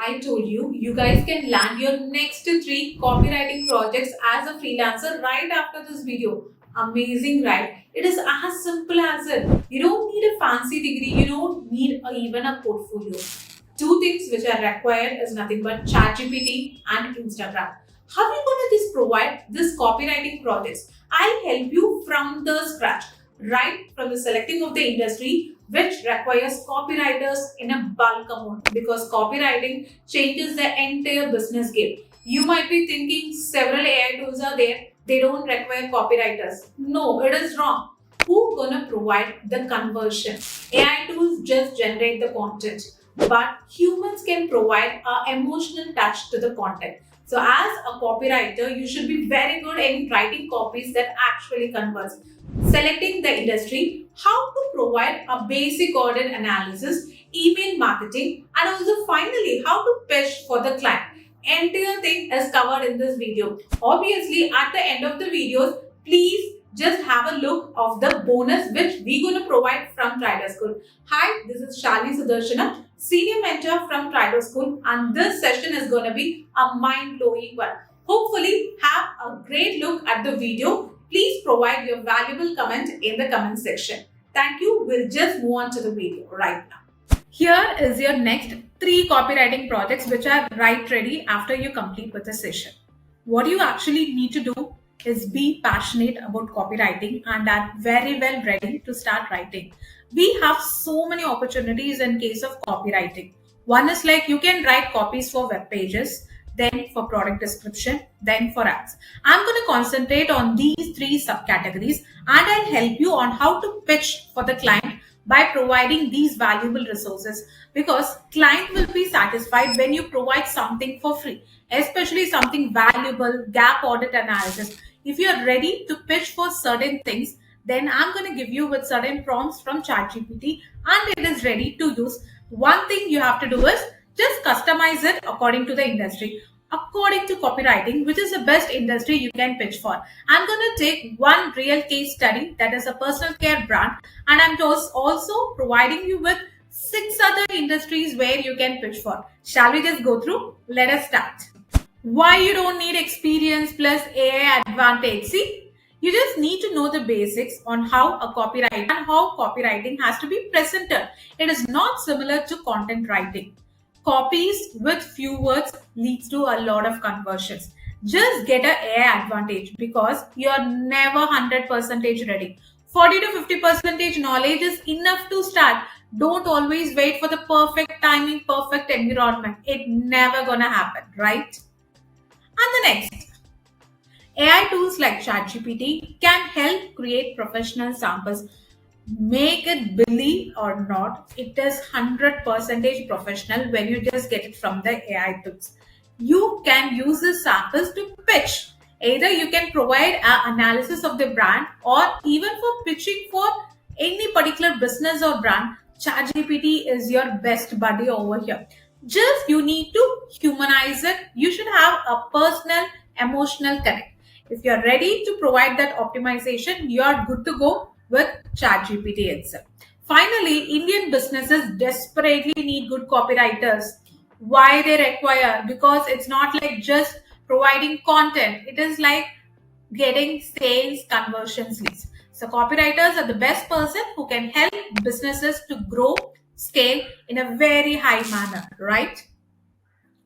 I told you, you guys can land your next three copywriting projects as a freelancer right after this video. Amazing, right? It is as simple as it. You don't need a fancy degree, you don't need even a portfolio. Two things which are required is nothing but ChatGPT and Instagram. How are you going to provide this copywriting projects? I'll help you from the scratch, right from the selecting of the industry which requires copywriters in a bulk amount because copywriting changes the entire business game. You might be thinking several AI tools are there, they don't require copywriters. No, it is wrong. Who gonna provide the conversion? AI tools just generate the content, but humans can provide an emotional touch to the content. So, as a copywriter, you should be very good in writing copies that actually converts. Selecting the industry, how to provide a basic audit analysis, email marketing, and also finally how to pitch for the client. Entire thing is covered in this video. Obviously, at the end of the videos, please just have a look of the bonus which we're going to provide from Trider School. Hi, this is Shali Sudarshana, Senior Mentor from Trider School, and this session is going to be a mind-blowing one. Hopefully, have a great look at the video. Please provide your valuable comment in the comment section. Thank you. We'll just move on to the video right now. Here is your next three copywriting projects which are right ready after you complete with the session. What you actually need to do is be passionate about copywriting and are very well ready to start writing. We have so many opportunities in case of copywriting. One is like you can write copies for web pages, then for product description, then for ads. I'm going to concentrate on these three subcategories and I'll help you on how to pitch for the client by providing these valuable resources because client will be satisfied when you provide something for free, especially something valuable, gap audit analysis. If you're ready to pitch for certain things, then I'm going to give you with certain prompts from ChatGPT and it is ready to use. One thing you have to do is just customize it according to the industry. According to copywriting, which is the best industry you can pitch for. I'm going to take one real case study that is a personal care brand and I'm also providing you with 6 other industries where you can pitch for. Shall we just go through? Let us start. Why you don't need experience plus AI advantage? See, you just need to know the basics on how a copywriter and how copywriting has to be presented. It is not similar to content writing. Copies with few words leads to a lot of conversions. Just get an AI advantage because you are never 100% ready. 40 to 50% knowledge is enough to start. Don't always wait for the perfect timing, perfect environment. It never gonna happen, right? And the next, AI tools like ChatGPT can help create professional samples. Make it believe or not, it is 100% professional when you just get it from the AI tools. You can use the samples to pitch. Either you can provide an analysis of the brand or even for pitching for any particular business or brand, ChatGPT is your best buddy over here. Just you need to humanize it. You should have a personal, emotional connect. If you're ready to provide that optimization, you're good to go with ChatGPT itself. Finally, Indian businesses desperately need good copywriters. Why they require? Because it's not like just providing content. It is like getting sales conversions leads. So copywriters are the best person who can help businesses to grow, scale in a very high manner, right?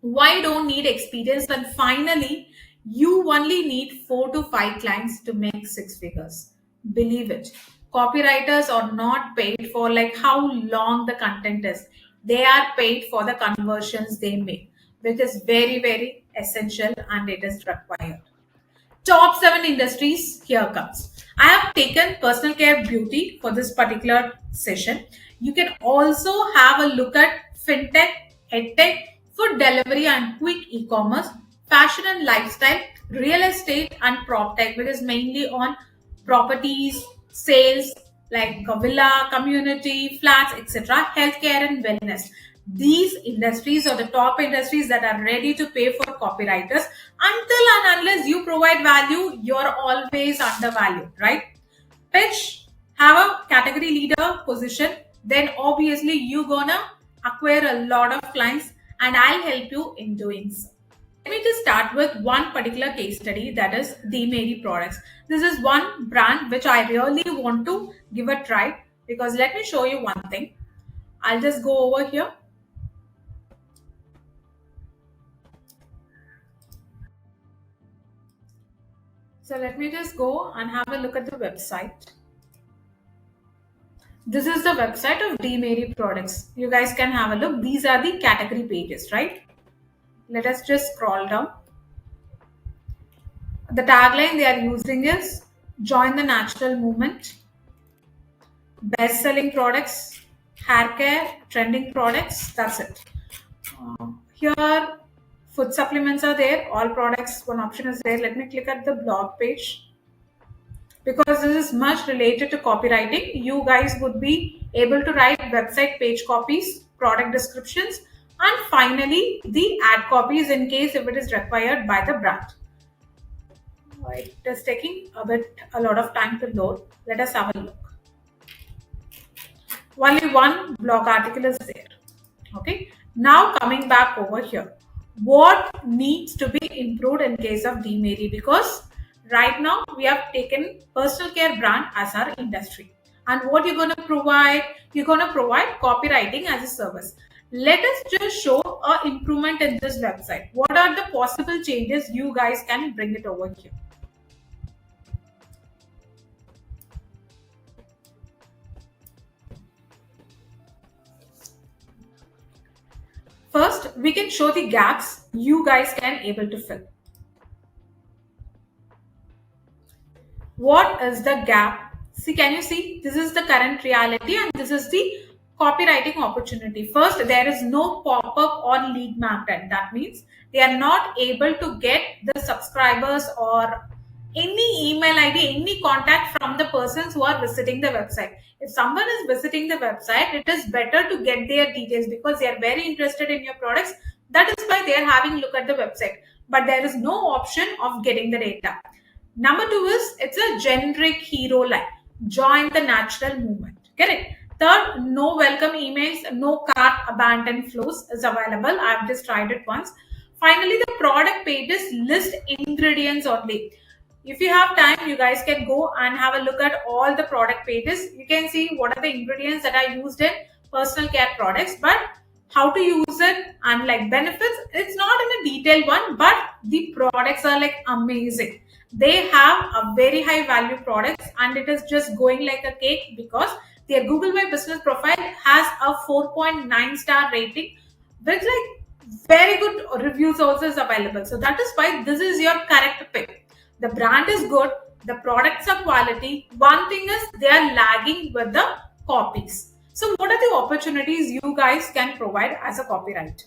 Why don't need experience? And finally, you only need 4 to 5 clients to make 6 figures. Believe it. Copywriters are not paid for like how long the content is. They are paid for the conversions they make, which is very, very essential and it is required. Top 7 industries, here comes. I have taken personal care beauty for this particular session. You can also have a look at fintech, edtech, food delivery and quick e-commerce, fashion and lifestyle, real estate and prop tech, which is mainly on properties, sales like a villa, community, flats, etc., healthcare and wellness. These industries are the top industries that are ready to pay for copywriters. Until and unless you provide value, you're always undervalued, right? Pitch, have a category leader position, then obviously you're gonna acquire a lot of clients and I'll help you in doing so. Let me just start with one particular case study, that is the Mary products. This is one brand which I really want to give a try, because let me show you one thing. I'll just go over here. So let me just go and have a look at the website. This is the website of D Mary products. You guys can have a look. These are the category pages, right? Let us just scroll down. The tagline they are using is "Join the natural movement." Best-selling products, hair care, trending products. That's it. Here, food supplements are there. All products. One option is there. Let me click at the blog page. Because this is much related to copywriting, you guys would be able to write website page copies, product descriptions, and finally the ad copies in case if it is required by the brand. It is taking a lot of time to load. Let us have a look. Only one blog article is there. Okay. Now coming back over here, what needs to be improved in case of D Mary? Because right now we have taken personal care brand as our industry, and what you're going to provide, you're going to provide copywriting as a service. Let us just show a improvement in this website. What are the possible changes? You guys can bring it over here. First, we can show the gaps you guys can able to fill. What is the gap? See, can you see? This is the current reality and this is the copywriting opportunity. First, there is no pop-up or lead magnet. That means they are not able to get the subscribers or any email ID, any contact from the persons who are visiting the website. If someone is visiting the website, it is better to get their details because they are very interested in your products. That is why they are having a look at the website. But there is no option of getting the data. Number two is it's a generic hero line. Join the natural movement. Correct. Third, no welcome emails, no cart abandoned flows is available. I've just tried it once. Finally, the product pages list ingredients only. If you have time, you guys can go and have a look at all the product pages. You can see what are the ingredients that are used in personal care products, but how to use it and like benefits. It's not in a detailed one, but the products are like amazing. They have a very high value products and it is just going like a cake because their Google My Business profile has a 4.9 star rating with like very good reviews also is available. So that is why this is your correct pick. The brand is good, the products are quality. One thing is they are lagging with the copies. So what are the opportunities you guys can provide as a copywriter?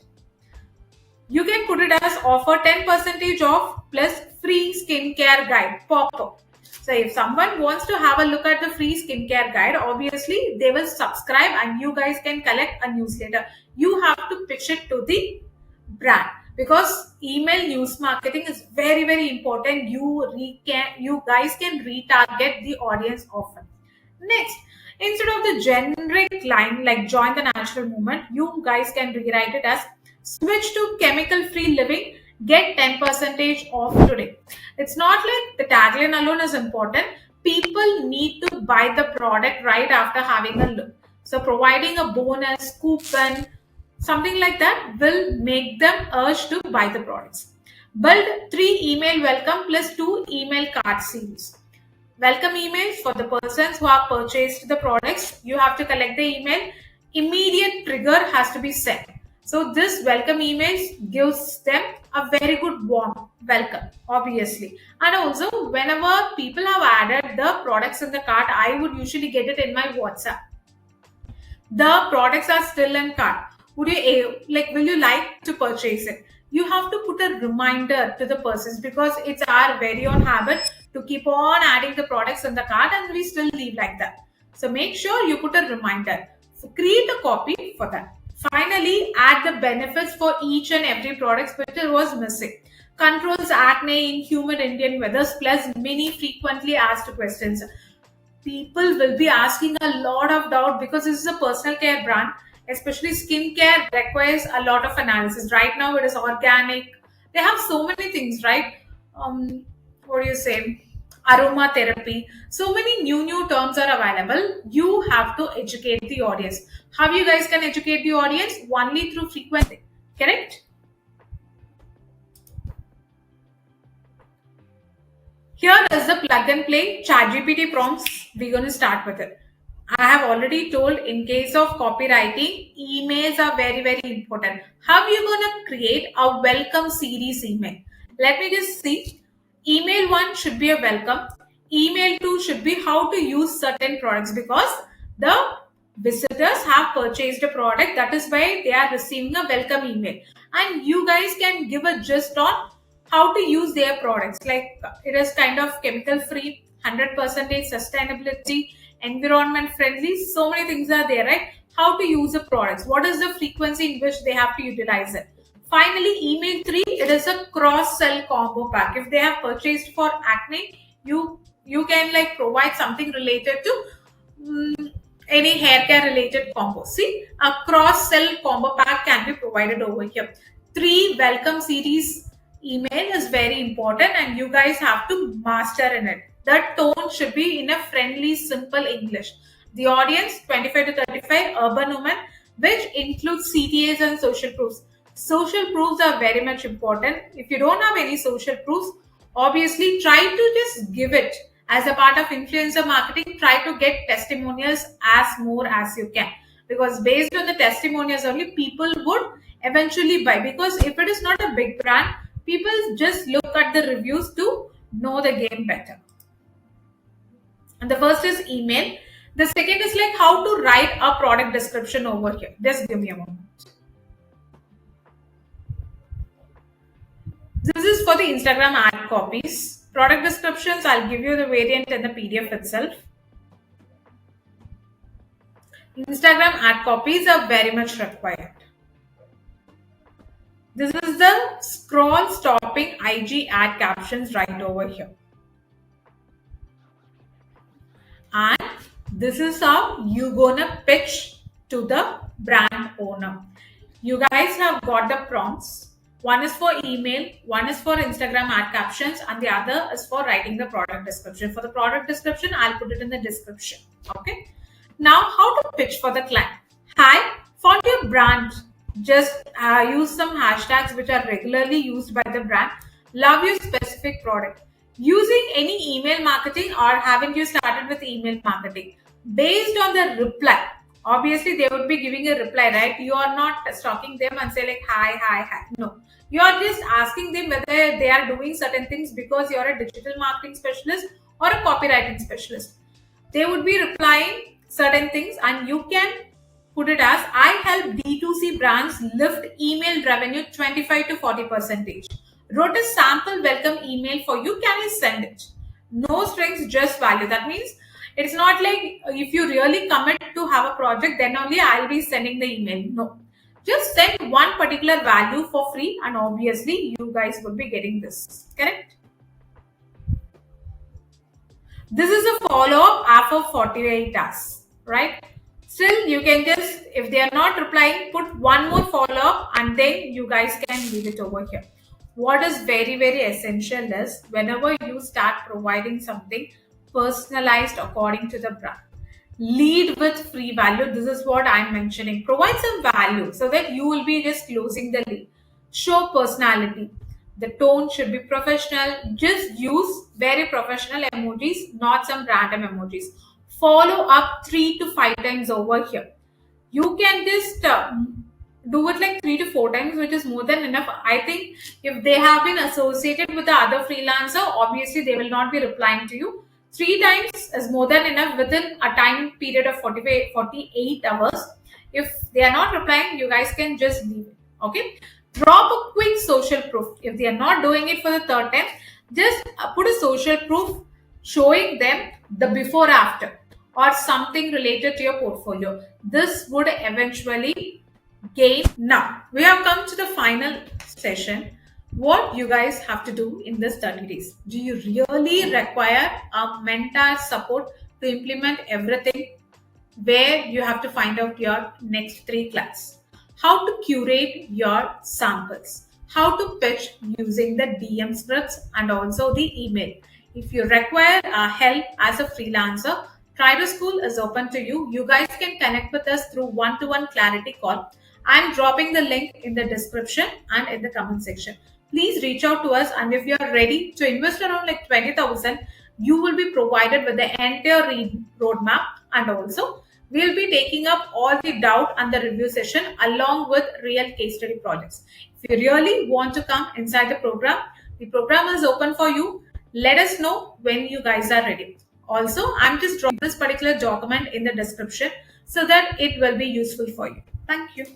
You can put it as offer 10% off plus free skincare guide pop-up. So if someone wants to have a look at the free skincare guide, obviously they will subscribe and you guys can collect a newsletter. You have to pitch it to the brand because email news marketing is very, very important. You guys can retarget the audience often. Next, instead of the generic line like join the natural movement, you guys can rewrite it as switch to chemical free living, get 10% off today. It's not like the tagline alone is important. People need to buy the product right after having a look. So providing a bonus, coupon, something like that will make them urge to buy the products. Build 3 email welcome plus 2 email card seals. Welcome emails for the persons who have purchased the products. You have to collect the email. Immediate trigger has to be set. So this welcome emails gives them a very good warm welcome, obviously. And also whenever people have added the products in the cart, I would usually get it in my WhatsApp. The products are still in cart. Will you like to purchase it? You have to put a reminder to the persons because it's our very own habit to keep on adding the products in the cart and we still leave like that. So make sure you put a reminder. So create a copy for that. Finally, add the benefits for each and every product which was missing. Controls acne in humid Indian weathers plus many frequently asked questions. People will be asking a lot of doubt because this is a personal care brand. Especially skincare requires a lot of analysis. Right now, it is organic. They have so many things, right? What do you say? Aromatherapy. So many new terms are available. You have to educate the audience. How you guys can educate the audience? Only through frequency. Correct? Here is the plug and play ChatGPT prompts. We're going to start with it. I have already told in case of copywriting, emails are very important. How are you going to create a welcome series email? Let me just see. Email 1 should be a welcome. Email 2 should be how to use certain products because the visitors have purchased a product. That is why they are receiving a welcome email. And you guys can give a gist on how to use their products. Like it is kind of chemical free, 100% sustainability, environment friendly. So many things are there, right? How to use the products. What is the frequency in which they have to utilize it? Finally, email 3, it is a cross-sell combo pack. If they have purchased for acne, you can like provide something related to any hair care related combo. See, a cross-sell combo pack can be provided over here. 3 welcome series email is very important and you guys have to master in it. The tone should be in a friendly, simple English. The audience 25 to 35, urban women, which includes CTAs and social proofs. Social proofs are very much important. If you don't have any social proofs, obviously try to just give it as a part of influencer marketing. Try to get testimonials as more as you can, because based on the testimonials only people would eventually buy. Because if it is not a big brand, people just look at the reviews to know the game better. And the first is email. The second is like how to write a product description over here. Just give me a moment. This is for the Instagram ad copies. Product descriptions, I'll give you the variant in the PDF itself. Instagram ad copies are very much required. This is the scroll stopping IG ad captions right over here. And this is how you gonna pitch to the brand owner. You guys have got the prompts. One is for email, one is for Instagram ad captions, and the other is for writing the product description. For the product description, I'll put it in the description. Okay. Now, how to pitch for the client? Hi, for your brand, just use some hashtags which are regularly used by the brand. Love your specific product. Using any email marketing, or haven't you started with email marketing? Based on the reply, obviously they would be giving a reply, right? You are not stalking them and say like hi. No, you are just asking them whether they are doing certain things because you are a digital marketing specialist or a copywriting specialist. They would be replying certain things and you can put it as, I help D2C brands lift email revenue 25 to 40%. Wrote a sample welcome email for you. Can I send it? No strings, just value. That means it's not like if you really commit to have a project, then only I'll be sending the email. No. Just send one particular value for free and obviously you guys will be getting this. Correct? This is a follow-up after 48 hours, right? Still, you can just, if they are not replying, put one more follow-up and then you guys can leave it over here. What is very essential is whenever you start providing something personalized according to the brand, lead with free value. This is what I'm mentioning. Provide some value so that you will be just closing the lead. Show personality. The tone should be professional. Just use very professional emojis, not some random emojis. Follow up 3 to 5 times over here. You can just do it like 3 to 4 times, which is more than enough. I think if they have been associated with the other freelancer, obviously they will not be replying to you. 3 times is more than enough within a time period of 48 hours. If they are not replying, you guys can just leave it. Okay. Drop a quick social proof. If they are not doing it for the third time, just put a social proof showing them the before after or something related to your portfolio. This would eventually gain. Now, we have come to the final session. What you guys have to do in this 30 days. Do you really require a mentor support to implement everything? where you have to find out your next three class, how to curate your samples, how to pitch using the DM scripts and also the email. If you require help as a freelancer, Trido School is open to you. You guys can connect with us through one-to-one clarity call. I'm dropping the link in the description and in the comment section. Please reach out to us, and if you are ready to invest around like 20,000, you will be provided with the entire roadmap, and also we'll be taking up all the doubt and the review session along with real case study projects. If you really want to come inside the program is open for you. Let us know when you guys are ready. Also, I'm just dropping this particular document in the description so that it will be useful for you. Thank you.